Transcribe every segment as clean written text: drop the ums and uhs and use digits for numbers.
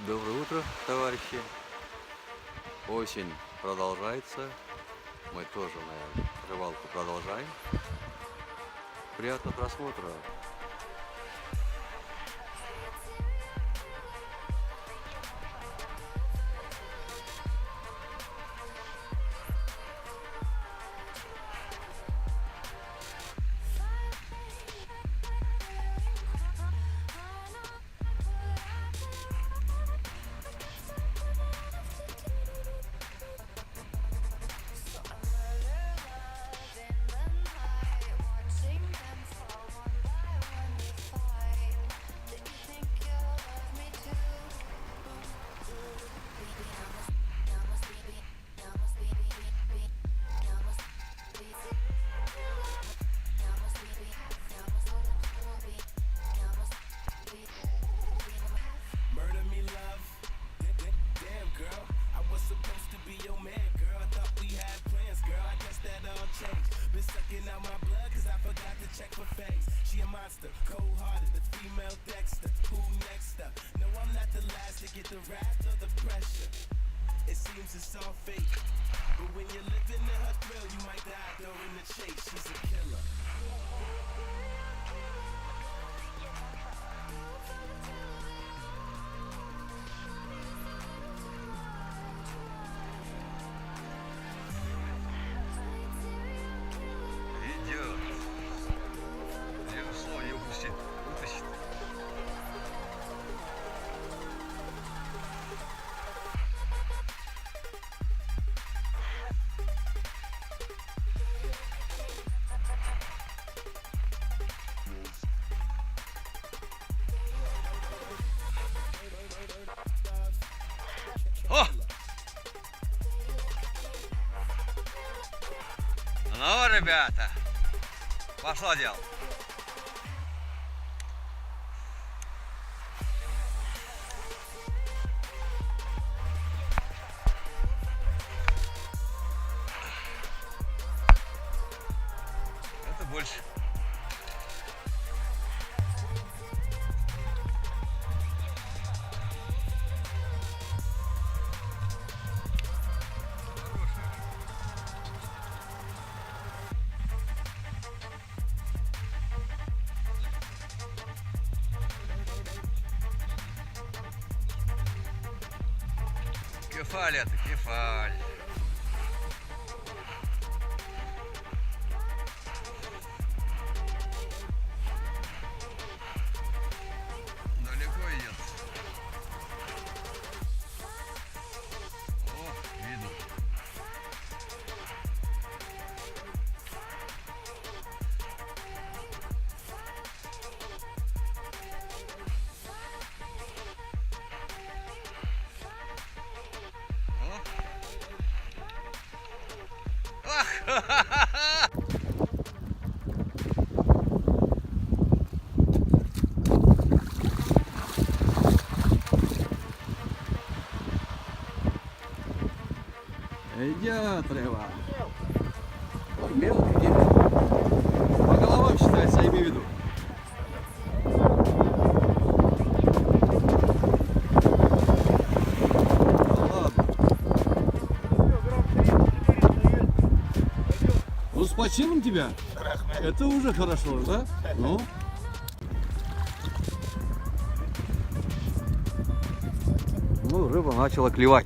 Доброе утро, товарищи. Осень продолжается. Мы тоже, наверное, рыбалку продолжаем. Приятного просмотра. It's all fake, but when you're living in her thrill, you might die during the chase. She's a killer. Идет. Весло не упустит. Вытащит. О! Ну, ребята, пошло дело. Это больше. Кефаль это, кефаль. Далеко идет. О, видно. Идет рыба. Ой, мелкий идет. По головам считается, я имею в виду. Ну ладно. Ну с почином тебя. Это уже хорошо, да? Ну. Ну, рыба начала клевать.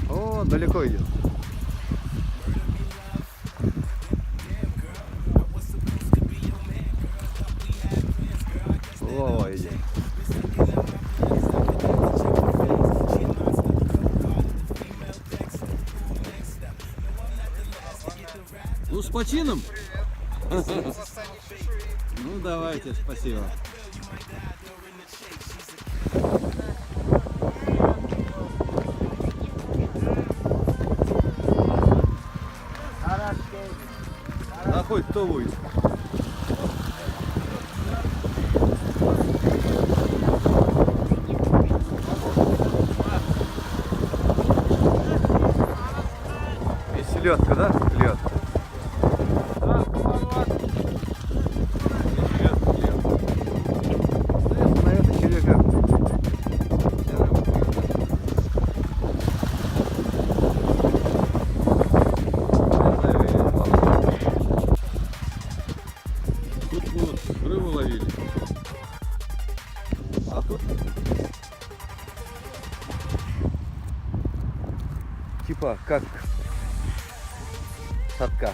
О, далеко идет. О, идет. Ну, с почином. Ну, давайте, спасибо. хоть кто будет. И селедка, да? Клет. Наверное, червяка. Тут вот рыбу ловили. А тут типа как садка.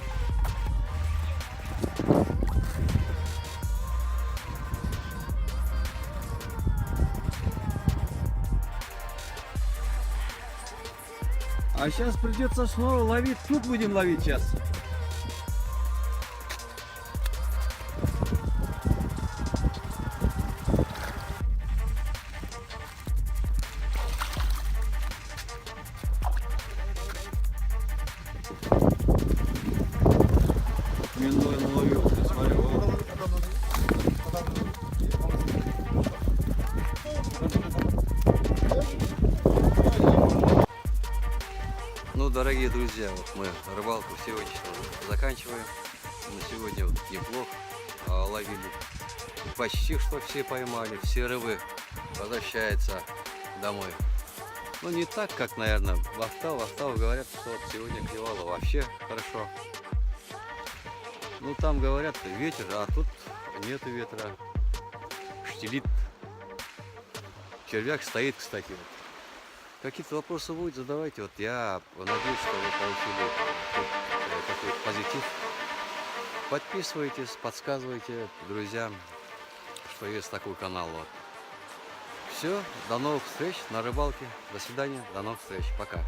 А сейчас придется снова ловить. Тут будем ловить сейчас. Минуя наловил, ты смотри, о. Ну, дорогие друзья, вот мы рыбалку сегодняшнюю заканчиваем. На сегодня вот неплохо ловили. Почти что все поймали, все рыбы возвращаются домой. Ну, не так, как, наверное, в Ахтау говорят, что вот сегодня клевало вообще хорошо. Ну, там говорят ветер, а тут нету ветра. Штилит. Червяк стоит, кстати. Вот. Какие-то вопросы будут, задавайте. Вот я надеюсь, что вы получили такой позитив. Подписывайтесь, подсказывайте друзьям, что есть такой канал. Вот. Все, до новых встреч на рыбалке. До свидания, до новых встреч. Пока.